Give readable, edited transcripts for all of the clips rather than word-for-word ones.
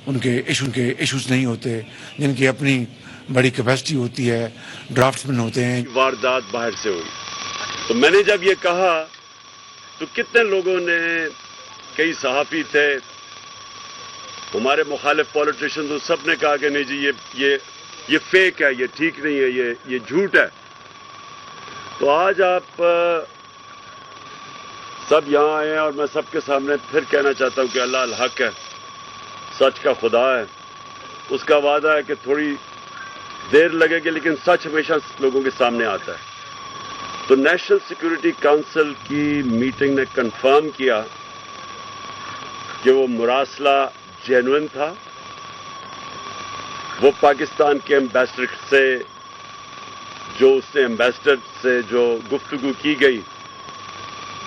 ان کے ایشوز نہیں ہوتے، جن کی اپنی بڑی کیپیسٹی ہوتی ہے، ڈرافٹس مین ہوتے ہیں. واردات باہر سے ہوئی تو میں نے جب یہ کہا تو کتنے لوگوں نے، کئی صحافی تھے، ہمارے مخالف پولیٹیشین تو سب نے کہا کہ نہیں جی یہ فیک ہے، یہ ٹھیک نہیں ہے، یہ جھوٹ ہے. تو آج آپ سب یہاں آئے ہیں اور میں سب کے سامنے پھر کہنا چاہتا ہوں کہ اللہ الحق ہے، سچ کا خدا ہے، اس کا وعدہ ہے کہ تھوڑی دیر لگے گی لیکن سچ ہمیشہ لوگوں کے سامنے آتا ہے. تو نیشنل سیکورٹی کونسل کی میٹنگ نے کنفرم کیا کہ وہ مراسلہ جینوئن تھا. وہ پاکستان کے ایمبیسڈر سے جو گفتگو کی گئی،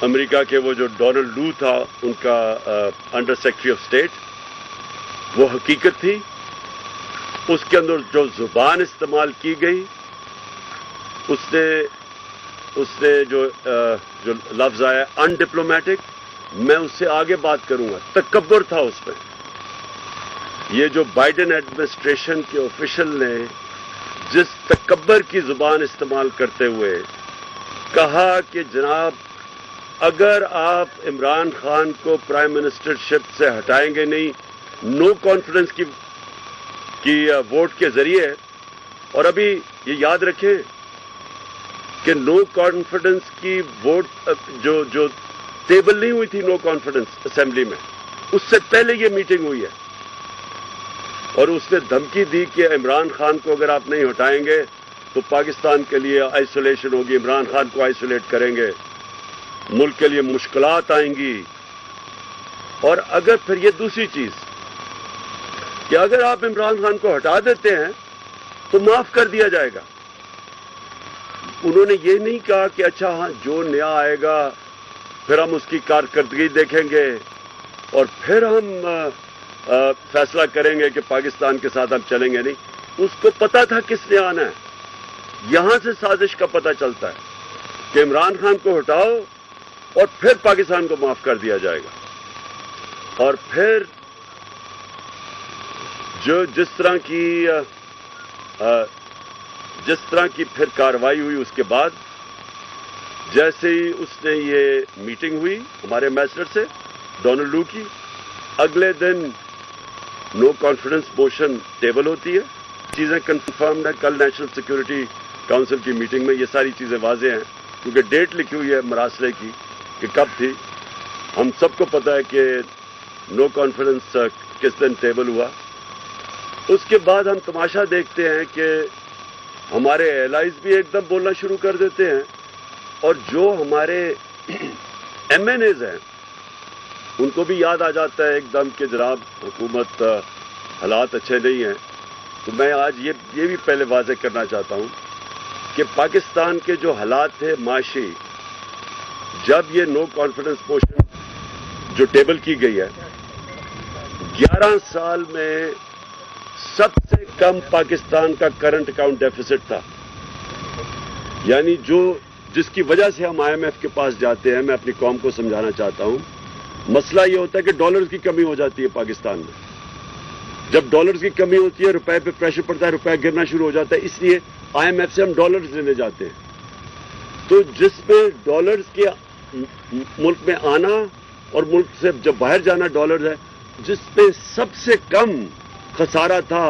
امریکہ کے وہ جو ڈونلڈ لو تھا ان کا انڈر سیکرٹری آف اسٹیٹ، وہ حقیقت تھی. اس کے اندر جو زبان استعمال کی گئی، اس نے جو لفظ آیا ان ڈپلومیٹک، میں اس سے آگے بات کروں گا، تکبر تھا اس میں. یہ جو بائیڈن ایڈمنسٹریشن کے آفیشل نے جس تکبر کی زبان استعمال کرتے ہوئے کہا کہ جناب اگر آپ عمران خان کو پرائم منسٹرشپ سے ہٹائیں گے نہیں، نو کانفیڈنس کی ووٹ کے ذریعے. اور ابھی یہ یاد رکھیں کہ نو کانفیڈنس کی ووٹ جو ٹیبل نہیں ہوئی تھی نو کانفیڈنس اسمبلی میں، اس سے پہلے یہ میٹنگ ہوئی ہے. اور اس نے دھمکی دی کہ عمران خان کو اگر آپ نہیں ہٹائیں گے تو پاکستان کے لیے آئسولیشن ہوگی، عمران خان کو آئسولیٹ کریں گے، ملک کے لیے مشکلات آئیں گی. اور اگر پھر یہ دوسری چیز کہ اگر آپ عمران خان کو ہٹا دیتے ہیں تو معاف کر دیا جائے گا. انہوں نے یہ نہیں کہا کہ اچھا ہاں جو نیا آئے گا پھر ہم اس کی کارکردگی دیکھیں گے اور پھر ہم فیصلہ کریں گے کہ پاکستان کے ساتھ ہم چلیں گے. نہیں، اس کو پتا تھا کس نے آنا ہے. یہاں سے سازش کا پتہ چلتا ہے کہ عمران خان کو ہٹاؤ اور پھر پاکستان کو معاف کر دیا جائے گا. اور پھر جس طرح کی پھر کارروائی ہوئی، اس کے بعد جیسے ہی اس نے یہ میٹنگ ہوئی ہمارے ایمبیسڈر سے ڈونلڈ لو کی، اگلے دن نو کانفیڈنس موشن ٹیبل ہوتی ہے. چیزیں کنفرم ہے. کل نیشنل سیکورٹی کونسل کی میٹنگ میں یہ ساری چیزیں واضح ہیں کیونکہ ڈیٹ لکھی ہوئی ہے مراسلے کی کہ کب تھی. ہم سب کو پتا ہے کہ نو کانفیڈنس کس دن ٹیبل ہوا. اس کے بعد ہم تماشا دیکھتے ہیں کہ ہمارے ایلائز بھی ایک دم بولنا شروع کر دیتے ہیں اور جو ہمارے ایم این ایز ہیں ان کو بھی یاد آ جاتا ہے ایک دم کہ جناب حکومت حالات اچھے نہیں ہیں. تو میں آج یہ بھی پہلے واضح کرنا چاہتا ہوں کہ پاکستان کے جو حالات تھے معاشی، جب یہ نو کانفیڈنس موشن جو ٹیبل کی گئی ہے، 11 سال میں سب سے کم پاکستان کا کرنٹ اکاؤنٹ ڈیفیسٹ تھا. یعنی جس کی وجہ سے ہم آئی ایم ایف کے پاس جاتے ہیں. میں اپنی قوم کو سمجھانا چاہتا ہوں، مسئلہ یہ ہوتا ہے کہ ڈالرز کی کمی ہو جاتی ہے پاکستان میں. جب ڈالرز کی کمی ہوتی ہے، روپے پہ پریشر پڑتا ہے، روپے گرنا شروع ہو جاتا ہے. اس لیے آئی ایم ایف سے ہم ڈالرز لینے جاتے ہیں. تو جس میں ڈالرز کے ملک میں آنا اور ملک سے جب باہر جانا ڈالرز ہے، جس پہ سب سے کم خسارہ تھا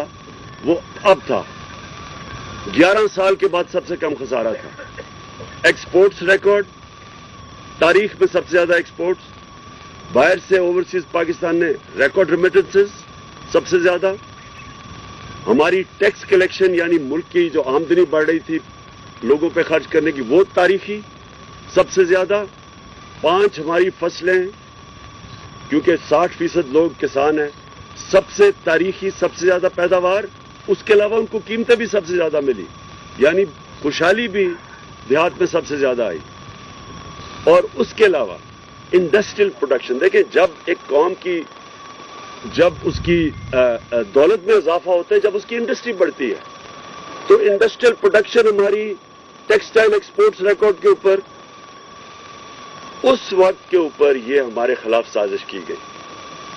وہ اب تھا. 11 سال کے بعد سب سے کم خسارہ تھا. ایکسپورٹس ریکارڈ، تاریخ میں سب سے زیادہ ایکسپورٹس باہر سے اوورسیز پاکستان نے، ریکارڈ ریمیٹنسز سب سے زیادہ. ہماری ٹیکس کلیکشن یعنی ملک کی جو آمدنی بڑھ رہی تھی لوگوں پہ خرچ کرنے کی، وہ تاریخی سب سے زیادہ. 5 ہماری فصلیں کیونکہ 60% لوگ کسان ہیں، سب سے تاریخی سب سے زیادہ پیداوار. اس کے علاوہ ان کو قیمتیں بھی سب سے زیادہ ملی، یعنی خوشحالی بھی دیہات میں سب سے زیادہ آئی. اور اس کے علاوہ انڈسٹریل پروڈکشن دیکھیں، جب ایک قوم کی جب اس کی دولت میں اضافہ ہوتا ہے، جب اس کی انڈسٹری بڑھتی ہے، تو انڈسٹریل پروڈکشن ہماری ٹیکسٹائل ایکسپورٹس ریکارڈ کے اوپر اس وقت کے اوپر یہ ہمارے خلاف سازش کی گئی.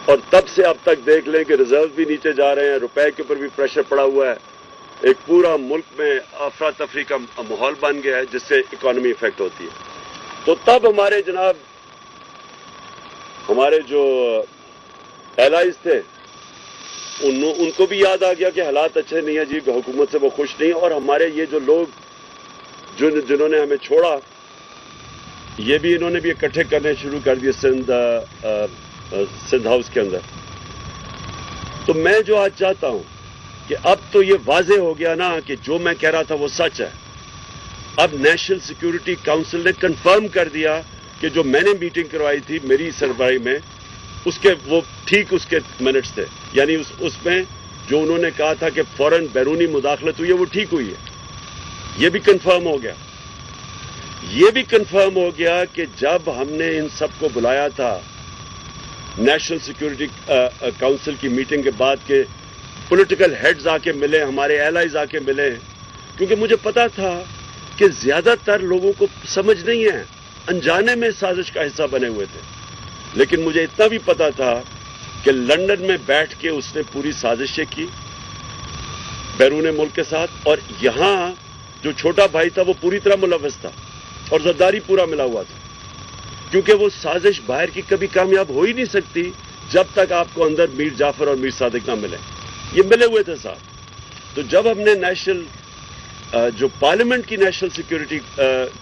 اور تب سے اب تک دیکھ لیں کہ ریزرو بھی نیچے جا رہے ہیں, روپے کے اوپر بھی پریشر پڑا ہوا ہے, ایک پورا ملک میں افراتفری کا ماحول بن گیا ہے جس سے اکانومی افیکٹ ہوتی ہے. تو تب ہمارے جناب ہمارے جو ایلائز تھے ان کو بھی یاد آ گیا کہ حالات اچھے نہیں ہیں جی, حکومت سے وہ خوش نہیں, اور ہمارے یہ جو لوگ جنہوں نے ہمیں چھوڑا یہ بھی انہوں نے بھی اکٹھے کرنے شروع کر دیے سندھ ہاؤس کے اندر. تو میں جو آج چاہتا ہوں کہ اب تو یہ واضح ہو گیا نا کہ جو میں کہہ رہا تھا وہ سچ ہے. اب نیشنل سیکیورٹی کاؤنسل نے کنفرم کر دیا کہ جو میں نے میٹنگ کروائی تھی میری سربراہی میں اس کے وہ ٹھیک اس کے منٹس تھے, یعنی اس میں جو انہوں نے کہا تھا کہ فوراً بیرونی مداخلت ہوئی ہے وہ ٹھیک ہوئی ہے. یہ بھی کنفرم ہو گیا. یہ بھی کنفرم ہو گیا کہ جب ہم نے ان سب کو بلایا تھا نیشنل سیکیورٹی کاؤنسل کی میٹنگ کے بعد کے پولیٹیکل ہیڈز آ کے ملے, ہمارے ایلائز آ کے ملے, کیونکہ مجھے پتا تھا کہ زیادہ تر لوگوں کو سمجھ نہیں ہے, انجانے میں سازش کا حصہ بنے ہوئے تھے. لیکن مجھے اتنا بھی پتا تھا کہ لندن میں بیٹھ کے اس نے پوری سازشیں کی بیرون ملک کے ساتھ, اور یہاں جو چھوٹا بھائی تھا وہ پوری طرح ملوث تھا اور زرداری پورا ملا ہوا تھا, کیونکہ وہ سازش باہر کی کبھی کامیاب ہو ہی نہیں سکتی جب تک آپ کو اندر میر جعفر اور میر صادق نہ ملے. یہ ملے ہوئے تھے صاحب. تو جب ہم نے جو پارلیمنٹ کی نیشنل سیکیورٹی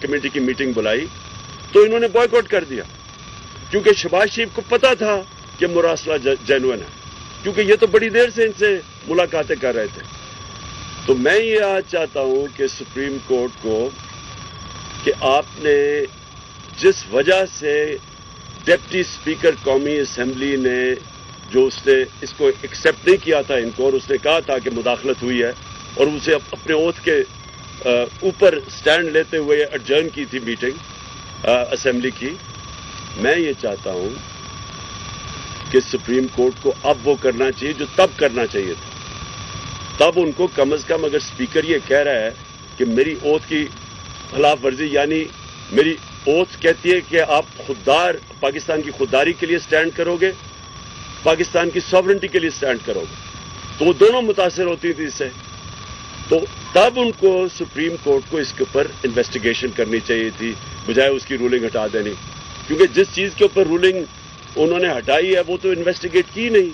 کمیٹی کی میٹنگ بلائی تو انہوں نے بوائیکاٹ کر دیا, کیونکہ شہباز شریف کو پتا تھا کہ مراسلہ جینوئن ہے, کیونکہ یہ تو بڑی دیر سے ان سے ملاقاتیں کر رہے تھے. تو میں یہ آج چاہتا ہوں کہ سپریم کورٹ کو کہ آپ نے جس وجہ سے ڈپٹی اسپیکر قومی اسمبلی نے جو اس نے اس کو ایکسیپٹ نہیں کیا تھا ان کو, اور اس نے کہا تھا کہ مداخلت ہوئی ہے, اور اسے اپنے اوتھ کے اوپر سٹینڈ لیتے ہوئے ایڈجرن کی تھی میٹنگ اسمبلی کی. میں یہ چاہتا ہوں کہ سپریم کورٹ کو اب وہ کرنا چاہیے جو تب کرنا چاہیے تھا. تب ان کو کم از کم اگر اسپیکر یہ کہہ رہا ہے کہ میری اوتھ کی خلاف ورزی, یعنی میری اوتھ کہتی ہے کہ آپ خوددار پاکستان کی خودداری کے لیے سٹینڈ کرو گے, پاکستان کی سوورنٹی کے لیے سٹینڈ کرو گے, تو وہ دونوں متاثر ہوتی تھی اس سے. تو تب ان کو سپریم کورٹ کو اس کے اوپر انویسٹیگیشن کرنی چاہیے تھی بجائے اس کی رولنگ ہٹا دینی, کیونکہ جس چیز کے اوپر رولنگ انہوں نے ہٹائی ہے وہ تو انویسٹیگیٹ کی نہیں.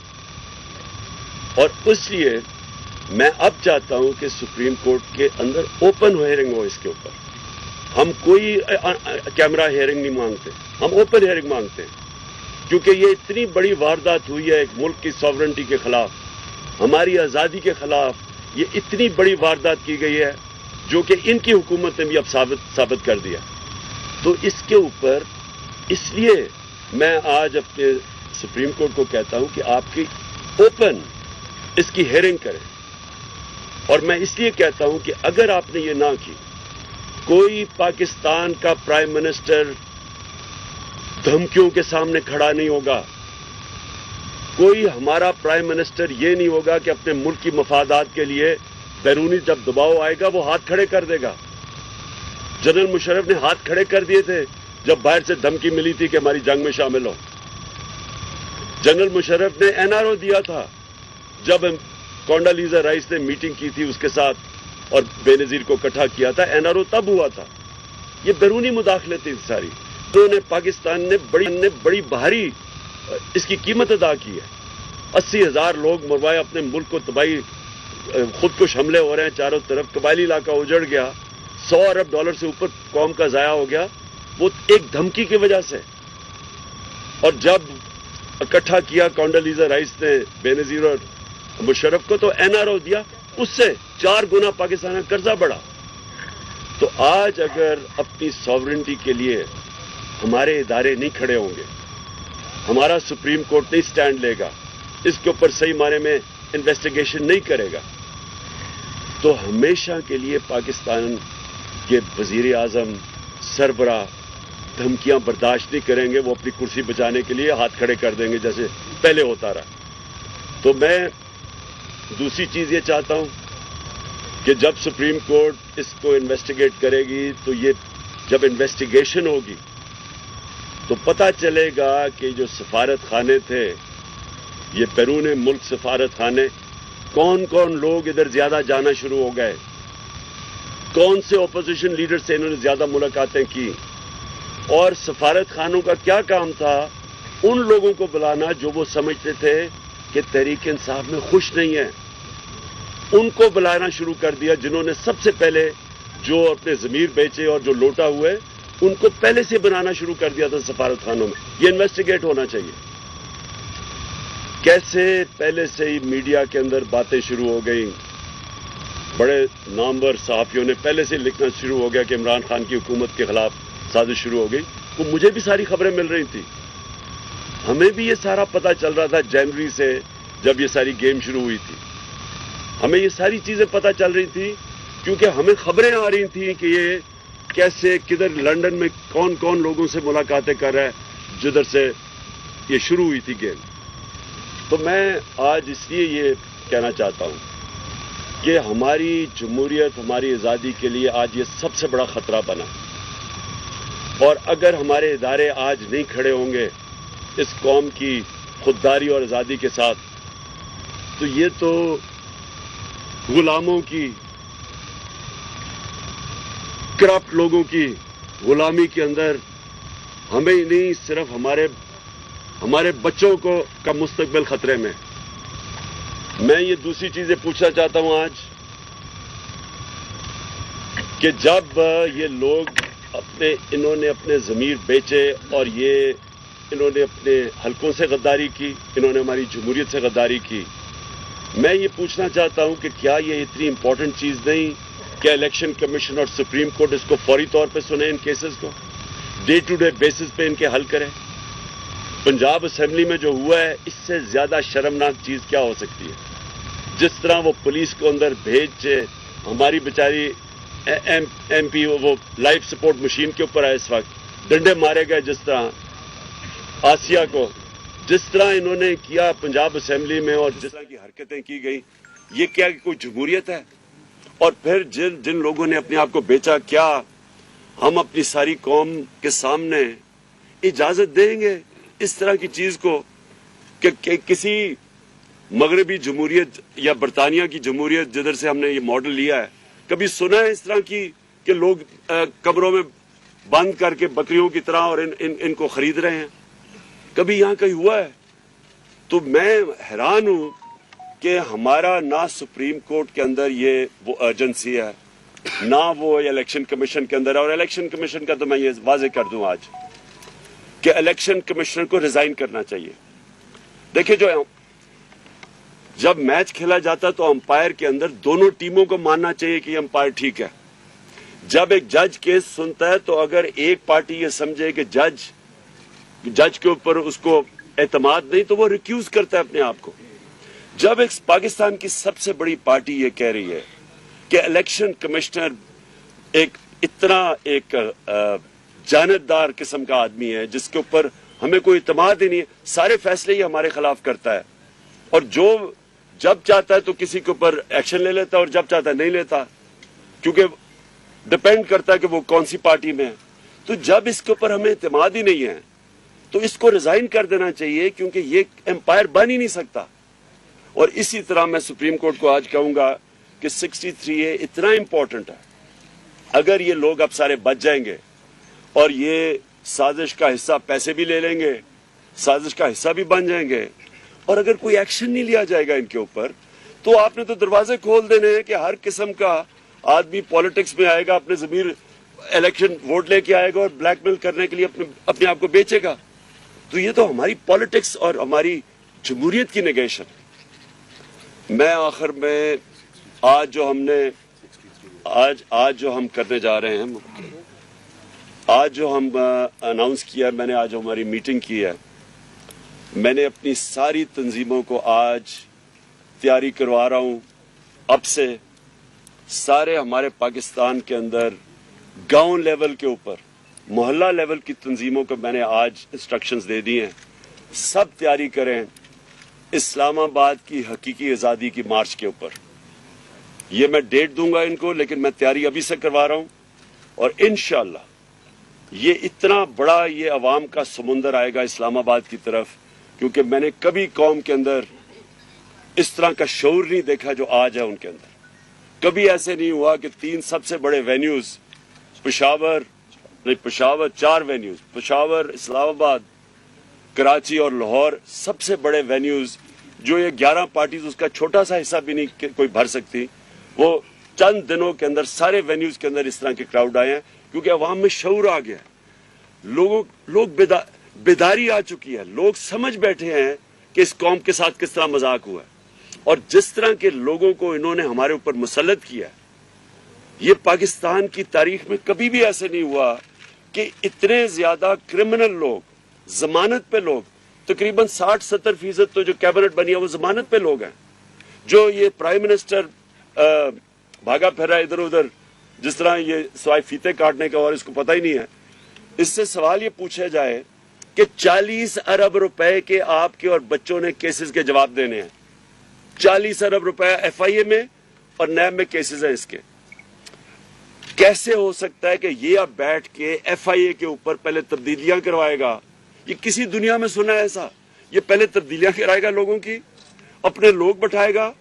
اور اس لیے میں اب چاہتا ہوں کہ سپریم کورٹ کے اندر اوپن ہیئرنگ ہو اس کے اوپر. ہم کوئی کیمرہ ہیئرنگ نہیں مانگتے, ہم اوپن ہیئرنگ مانگتے ہیں, کیونکہ یہ اتنی بڑی واردات ہوئی ہے ایک ملک کی سوورنٹی کے خلاف, ہماری آزادی کے خلاف. یہ اتنی بڑی واردات کی گئی ہے جو کہ ان کی حکومت نے بھی اب ثابت کر دیا. تو اس کے اوپر اس لیے میں آج اپنے سپریم کورٹ کو کہتا ہوں کہ آپ کی اوپن اس کی ہیئرنگ کریں. اور میں اس لیے کہتا ہوں کہ اگر آپ نے یہ نہ کی, کوئی پاکستان کا پرائم منسٹر دھمکیوں کے سامنے کھڑا نہیں ہوگا, کوئی ہمارا پرائم منسٹر یہ نہیں ہوگا کہ اپنے ملک کی مفادات کے لیے بیرونی جب دباؤ آئے گا وہ ہاتھ کھڑے کر دے گا. جنرل مشرف نے ہاتھ کھڑے کر دیے تھے جب باہر سے دھمکی ملی تھی کہ ہماری جنگ میں شامل ہو. جنرل مشرف نے NRO دیا تھا جب کونڈالیزا رائس نے میٹنگ کی تھی اس کے ساتھ اور بے نظیر کو اکٹھا کیا تھا. NRO تب ہوا تھا. یہ بیرونی مداخلت تھی ساری. تو پاکستان نے بڑی بھاری اس کی قیمت ادا کی ہے. 80,000 لوگ مروائے, اپنے ملک کو تباہی, خودکش حملے ہو رہے ہیں چاروں طرف, قبائلی علاقہ اجڑ گیا, $100 ارب سے اوپر قوم کا ضائع ہو گیا, وہ ایک دھمکی کی وجہ سے. اور جب اکٹھا کیا کونڈالیزا رائس نے بے نظیر اور مشرف کو تو NRO دیا, اس سے 4 گنا پاکستان کا قرضہ بڑھا. تو آج اگر اپنی سوورنٹی کے لیے ہمارے ادارے نہیں کھڑے ہوں گے, ہمارا سپریم کورٹ نہیں سٹینڈ لے گا, اس کے اوپر صحیح معنی میں انویسٹیگیشن نہیں کرے گا, تو ہمیشہ کے لیے پاکستان کے وزیر اعظم سربراہ دھمکیاں برداشت نہیں کریں گے. وہ اپنی کرسی بچانے کے لیے ہاتھ کھڑے کر دیں گے جیسے پہلے ہوتا رہا. تو میں دوسری چیز یہ چاہتا ہوں کہ جب سپریم کورٹ اس کو انویسٹیگیٹ کرے گی تو یہ جب انویسٹیگیشن ہوگی تو پتہ چلے گا کہ جو سفارت خانے تھے یہ بیرون ملک سفارت خانے کون کون لوگ ادھر زیادہ جانا شروع ہو گئے, کون سے اپوزیشن لیڈر سے انہوں نے زیادہ ملاقاتیں کی, اور سفارت خانوں کا کیا کام تھا ان لوگوں کو بلانا جو وہ سمجھتے تھے کہ تحریک انصاف میں خوش نہیں ہے, ان کو بلانا شروع کر دیا جنہوں نے سب سے پہلے جو اپنے ضمیر بیچے اور جو لوٹا ہوئے ان کو پہلے سے بنانا شروع کر دیا تھا سفارت خانوں میں. یہ انویسٹیگیٹ ہونا چاہیے. کیسے پہلے سے ہی میڈیا کے اندر باتیں شروع ہو گئیں, بڑے نامور صحافیوں نے پہلے سے لکھنا شروع ہو گیا کہ عمران خان کی حکومت کے خلاف سازش شروع ہو گئی. تو مجھے بھی ساری خبریں مل رہی تھی, ہمیں بھی یہ سارا پتہ چل رہا تھا جنوری سے جب یہ ساری گیم شروع ہوئی تھی. ہمیں یہ ساری چیزیں پتہ چل رہی تھی کیونکہ ہمیں خبریں آ رہی تھیں کہ یہ کیسے کدھر لندن میں کون کون لوگوں سے ملاقاتیں کر رہا ہے جدھر سے یہ شروع ہوئی تھی گیم. تو میں آج اس لیے یہ کہنا چاہتا ہوں کہ ہماری جمہوریت, ہماری آزادی کے لیے آج یہ سب سے بڑا خطرہ بنا, اور اگر ہمارے ادارے آج نہیں کھڑے ہوں گے اس قوم کی خودداری اور آزادی کے ساتھ تو یہ تو غلاموں کی, کرپٹ لوگوں کی غلامی کے اندر ہمیں ہی نہیں صرف ہمارے بچوں کا مستقبل خطرے میں. میں یہ دوسری چیزیں پوچھنا چاہتا ہوں آج کہ جب یہ لوگ انہوں نے اپنے ضمیر بیچے اور انہوں نے اپنے حلقوں سے غداری کی, انہوں نے ہماری جمہوریت سے غداری کی, میں یہ پوچھنا چاہتا ہوں کہ کیا یہ اتنی امپورٹنٹ چیز نہیں کہ الیکشن کمیشن اور سپریم کورٹ اس کو فوری طور پہ سنیں, ان کیسز کو ڈے ٹو ڈے بیسس پہ ان کے حل کریں. پنجاب اسمبلی میں جو ہوا ہے اس سے زیادہ شرمناک چیز کیا ہو سکتی ہے؟ جس طرح وہ پولیس کو اندر بھیج ہماری بیچاری ایم پی وہ لائف سپورٹ مشین کے اوپر ہے, اس وقت ڈنڈے مارے گئے, جس طرح آسیہ کو جس طرح انہوں نے کیا پنجاب اسمبلی میں اور جس طرح کی حرکتیں کی گئی, یہ کیا کوئی جمہوریت ہے؟ اور پھر جن لوگوں نے اپنے آپ کو بیچا, کیا ہم اپنی ساری قوم کے سامنے اجازت دیں گے اس طرح کی چیز کو کہ کسی مغربی جمہوریت یا برطانیہ کی جمہوریت جدھر سے ہم نے یہ ماڈل لیا ہے, کبھی سنا ہے اس طرح کی کہ لوگ کمروں میں بند کر کے بکریوں کی طرح اور ان کو خرید رہے ہیں؟ کبھی یہاں کہیں ہوا ہے؟ تو میں حیران ہوں کہ ہمارا نہ سپریم کورٹ کے اندر یہ وہ ارجنسی ہے, نہ وہ الیکشن کمیشن کے اندر. اور الیکشن کمیشن کا تو میں یہ واضح کر دوں آج کہ الیکشن کمشنر کو ریزائن کرنا چاہیے. دیکھیں, جب میچ کھیلا جاتا تو امپائر کے اندر دونوں ٹیموں کو ماننا چاہیے کہ یہ امپائر ٹھیک ہے. جب ایک جج کیس سنتا ہے تو اگر ایک پارٹی یہ سمجھے کہ جج کے اوپر اس کو اعتماد نہیں تو وہ ریکیوز کرتا ہے اپنے آپ کو. جب ایک پاکستان کی سب سے بڑی پارٹی یہ کہہ رہی ہے کہ الیکشن کمشنر اتنا ایک جانبدار قسم کا آدمی ہے جس کے اوپر ہمیں کوئی اعتماد ہی نہیں ہے, سارے فیصلے ہی ہمارے خلاف کرتا ہے, اور جب چاہتا ہے تو کسی کے اوپر ایکشن لے لیتا ہے اور جب چاہتا ہے نہیں لیتا, کیونکہ ڈپینڈ کرتا ہے کہ وہ کون سی پارٹی میں ہے. تو جب اس کے اوپر ہمیں اعتماد ہی نہیں ہے تو اس کو ریزائن کر دینا چاہیے, کیونکہ یہ امپائر بن ہی نہیں سکتا. اور اسی طرح میں سپریم کورٹ کو آج کہوں گا کہ 63A اتنا امپورٹنٹ ہے. اگر یہ لوگ اب سارے بچ جائیں گے اور یہ سازش کا حصہ پیسے بھی لے لیں گے, سازش کا حصہ بھی بن جائیں گے, اور اگر کوئی ایکشن نہیں لیا جائے گا ان کے اوپر, تو آپ نے تو دروازے کھول دینے ہیں کہ ہر قسم کا آدمی پالیٹکس میں آئے گا, اپنے ضمیر الیکشن ووٹ لے کے آئے گا اور بلیک میل کرنے کے لیے اپنے آپ کو بیچے گا. تو یہ تو ہماری پالیٹکس اور ہماری جمہوریت کی نگیشن. میں آخر میں آج جو ہم کرنے جا رہے ہیں, آج جو ہم اناؤنس کیا ہے, میں نے آج ہماری میٹنگ کی ہے, میں نے اپنی ساری تنظیموں کو آج تیاری کروا رہا ہوں. اب سے سارے ہمارے پاکستان کے اندر گاؤں لیول کے اوپر, محلہ لیول کی تنظیموں کو میں نے آج انسٹرکشنز دے دی ہیں, سب تیاری کریں اسلام آباد کی حقیقی آزادی کی مارچ کے اوپر. یہ میں ڈیٹ دوں گا ان کو, لیکن میں تیاری ابھی سے کروا رہا ہوں, اور انشاءاللہ یہ اتنا بڑا یہ عوام کا سمندر آئے گا اسلام آباد کی طرف کیونکہ میں نے کبھی قوم کے اندر اس طرح کا شعور نہیں دیکھا جو آج ہے ان کے اندر. کبھی ایسے نہیں ہوا کہ 3 سب سے بڑے وینیوز پشاور 4 وینیوز پشاور، اسلام آباد، کراچی اور لاہور، سب سے بڑے وینیوز جو یہ 11 پارٹیز اس کا چھوٹا سا حصہ بھی نہیں کوئی بھر سکتی، وہ چند دنوں کے اندر سارے وینیوز کے اندر اس طرح کے کراؤڈ آئے ہیں کیونکہ عوام میں شعور آ گیا ہے. لوگ بیداری آ چکی ہے. لوگ سمجھ بیٹھے ہیں کہ اس قوم کے ساتھ کس طرح مذاق ہوا ہے. اور جس طرح کے لوگوں کو انہوں نے ہمارے اوپر مسلط کیا ہے، یہ پاکستان کی تاریخ میں کبھی بھی ایسے نہیں ہوا کہ اتنے زیادہ کرمنل لوگ، ضمانت پہ لوگ، تقریباً 60-70% تو جو کیبنٹ بنی ہے وہ ضمانت پہ لوگ ہیں. جو یہ پرائم منسٹر بھاگا پھر رہا ہے ادھر ادھر، جس طرح یہ سوائے فیتے کاٹنے کا اور اس کو پتہ ہی نہیں ہے. اس سے سوال یہ پوچھا جائے کہ 40 ارب روپے کے آپ کے اور بچوں نے کیسز کے جواب دینے ہیں. 40 ارب روپے ایف آئی اے میں اور نیب میں کیسز ہیں اس کے. کیسے ہو سکتا ہے کہ یہ اب بیٹھ کے ایف آئی اے کے اوپر پہلے تبدیلیاں کروائے گا؟ یہ کسی دنیا میں سنا ہے ایسا؟ یہ پہلے تبدیلیاں کرائے گا لوگوں کی، اپنے لوگ بٹھائے گا،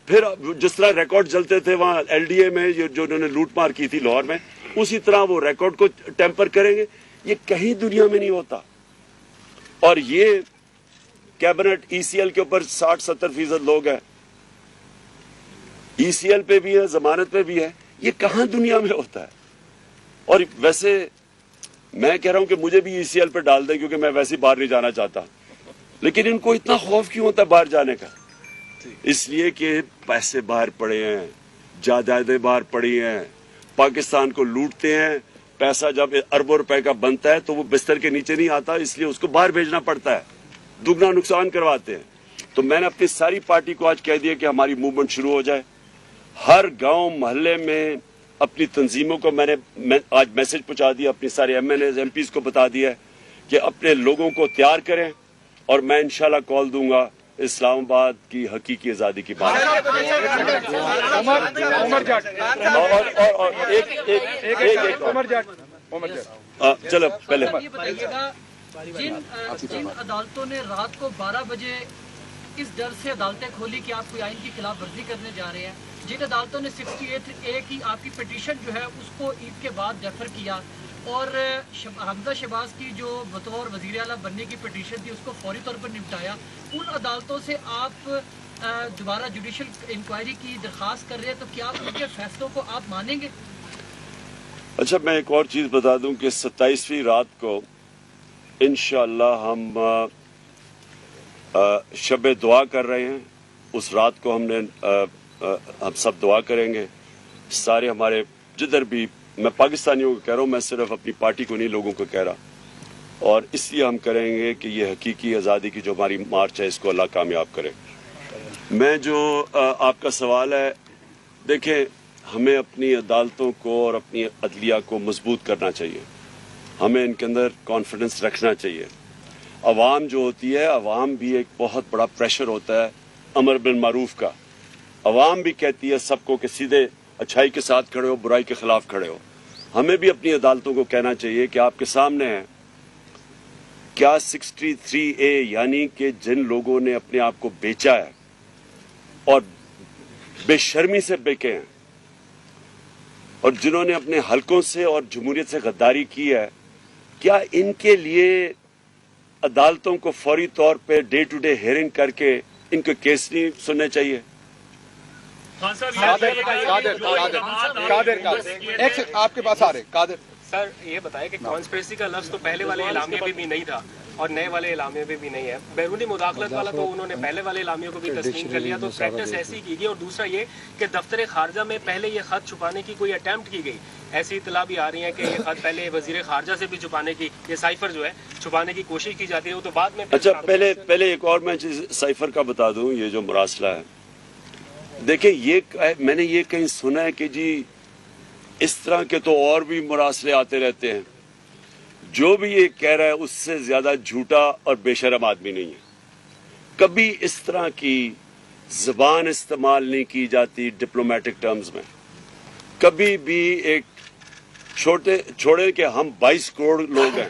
پھر جس طرح ریکارڈ جلتے تھے وہاں ایل ڈی اے میں جو انہوں نے لوٹ مار کی تھی لاہور میں، اسی طرح وہ ریکارڈ کو ٹیمپر کریں گے. یہ کہیں دنیا میں نہیں ہوتا. اور یہ کیبنٹ ای سی ایل کے اوپر 60-70% لوگ ہیں، ای سی ایل پہ بھی ہے، ضمانت پہ بھی ہے. یہ کہاں دنیا میں ہوتا ہے؟ اور ویسے میں کہہ رہا ہوں کہ مجھے بھی ای سی ایل پہ ڈال دیں کیونکہ میں ویسے باہر نہیں جانا چاہتا، لیکن ان کو اتنا خوف کیوں ہوتا ہے باہر جانے کا؟ اس لیے کہ پیسے باہر پڑے ہیں، جائیدادیں باہر پڑی ہیں، پاکستان کو لوٹتے ہیں. پیسہ جب اربوں روپے کا بنتا ہے تو وہ بستر کے نیچے نہیں آتا، اس لیے اس کو باہر بھیجنا پڑتا ہے، دگنا نقصان کرواتے ہیں. تو میں نے اپنی ساری پارٹی کو آج کہہ دیا کہ ہماری موومنٹ شروع ہو جائے. ہر گاؤں محلے میں اپنی تنظیموں کو میں نے آج میسج پہنچا دیا، اپنی سارے M N As M PAs کو بتا دیا کہ اپنے لوگوں کو تیار کریں، اور میں انشاءاللہ کال دوں گا اسلام آباد کی حقیقی آزادی کی بات. چلو پہلے جن عدالتوں نے رات کو 12 بجے اس ڈر سے عدالتیں کھولی کہ آپ کوئی آئین کی خلاف ورزی کرنے جا رہے ہیں، جن عدالتوں نے 68A کی آپ کی پٹیشن جو ہے اس کو عید کے بعد ریفر کیا، اور حمزہ شہباز کی جو بطور وزیر اعلیٰ بننے کی پٹیشن تھی اس کو فوری طور پر نپٹایا، ان عدالتوں سے آپ دوبارہ جوڈیشل انکوائری کی درخواست کر رہے ہیں، تو کیا ان کے فیصلوں کو آپ مانیں گے؟ اچھا، میں ایک اور چیز بتا دوں کہ 27ویں رات کو انشاءاللہ ہم شب دعا کر رہے ہیں. اس رات کو ہم سب دعا کریں گے، سارے ہمارے جدھر بھی، میں پاکستانیوں کو کہہ رہا ہوں، میں صرف اپنی پارٹی کو نہیں، لوگوں کو کہہ رہا. اور اس لیے ہم کریں گے کہ یہ حقیقی آزادی کی جو ہماری مارچ ہے اس کو اللہ کامیاب کرے. میں جو آپ کا سوال ہے، دیکھیں، ہمیں اپنی عدالتوں کو اور اپنی عدلیہ کو مضبوط کرنا چاہیے. ہمیں ان کے اندر کانفیڈنس رکھنا چاہیے. عوام جو ہوتی ہے، عوام بھی ایک بہت بڑا پریشر ہوتا ہے امر بالمعروف کا. عوام بھی کہتی ہے سب کو کہ سیدھے اچھائی کے ساتھ کھڑے ہو، برائی کے خلاف کھڑے ہو. ہمیں بھی اپنی عدالتوں کو کہنا چاہیے کہ آپ کے سامنے ہے کیا 63A، یعنی کہ جن لوگوں نے اپنے آپ کو بیچا ہے اور بے شرمی سے بیکے ہیں، اور جنہوں نے اپنے حلقوں سے اور جمہوریت سے غداری کی ہے، کیا ان کے لیے عدالتوں کو فوری طور پہ ڈے ٹو ڈے ہیئرنگ کر کے ان کے کیس نہیں سننے چاہیے؟ آپ کے پاس آ رہے قادر سر، یہ بتائیں کہ کانسپریسی کا لفظ تو پہلے والے اعلامیے میں بھی نہیں تھا اور نئے والے اعلامیے میں بھی نہیں ہے. بیرونی مداخلت والا تو انہوں نے پہلے والے اعلامیے کو بھی تسلیم کر لیا، تو پریکٹس ایسی کی گئی. اور دوسرا یہ کہ دفتر خارجہ میں پہلے یہ خط چھپانے کی کوئی اٹیمپٹ کی گئی. ایسی اطلاع بھی آ رہی ہے کہ یہ خط پہلے وزیر خارجہ سے بھی چھپانے کی، یہ سائفر جو ہے چھپانے کی کوشش کی جاتی ہے، وہ تو بعد میں. اچھا، پہلے ایک اور میں چیز سائفر کا بتا دوں. یہ جو مراسلہ ہے، دیکھیں، یہ میں نے یہ کہیں سنا ہے کہ جی اس طرح کے تو اور بھی مراسلے آتے رہتے ہیں. جو بھی یہ کہہ رہا ہے اس سے زیادہ جھوٹا اور بے شرم آدمی نہیں ہے. کبھی اس طرح کی زبان استعمال نہیں کی جاتی ڈپلومیٹک ٹرمز میں. کبھی بھی ایک چھوڑے کہ ہم 22 کروڑ لوگ ہیں،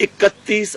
31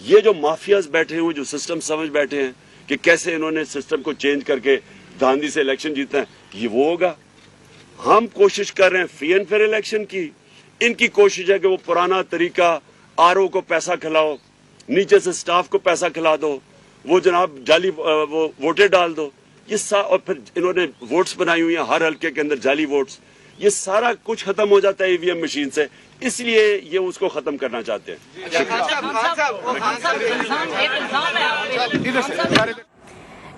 یہ جو مافیاز بیٹھے ہوئے جو سسٹم سمجھ بیٹھے ہیں کہ کیسے انہوں نے سسٹم کو چینج کر کے دھاندلی سے الیکشن جیتا ہے، یہ وہ ہوگا؟ ہم کوشش کر رہے ہیں فری اینڈ فیئر الیکشن کی، ان کی کوشش ہے کہ وہ پرانا طریقہ آر او کو پیسہ کھلاؤ، نیچے سے سٹاف کو پیسہ کھلا دو، وہ جناب جعلی وہ ووٹیں ڈال دو، یہ اور پھر انہوں نے ووٹس بنائی ہوئی ہیں ہر حلقے کے اندر جعلی ووٹس، یہ سارا کچھ ختم ہو جاتا ہے ای وی ایم مشین سے، اس لیے یہ اس کو ختم کرنا چاہتے ہیں۔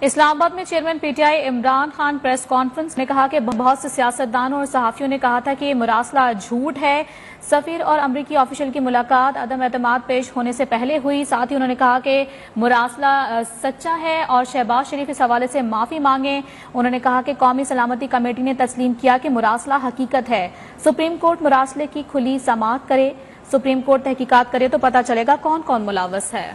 اسلام آباد میں chairman P T I Imran Khan press conference میں کہا کہ بہت سے سیاستدانوں اور صحافیوں نے کہا تھا کہ یہ مراسلہ جھوٹ ہے، سفیر اور امریکی آفیشل کی ملاقات عدم اعتماد پیش ہونے سے پہلے ہوئی، ساتھ ہی انہوں نے کہا کہ مراسلہ سچا ہے اور شہباز شریف اس حوالے سے معافی مانگیں۔ انہوں نے کہا کہ قومی سلامتی کمیٹی نے تسلیم کیا کہ مراسلہ حقیقت ہے، سپریم کورٹ مراسلے کی کھلی سماعت کرے، سپریم کورٹ تحقیقات کرے تو پتہ چلے گا کون کون ملوث ہے۔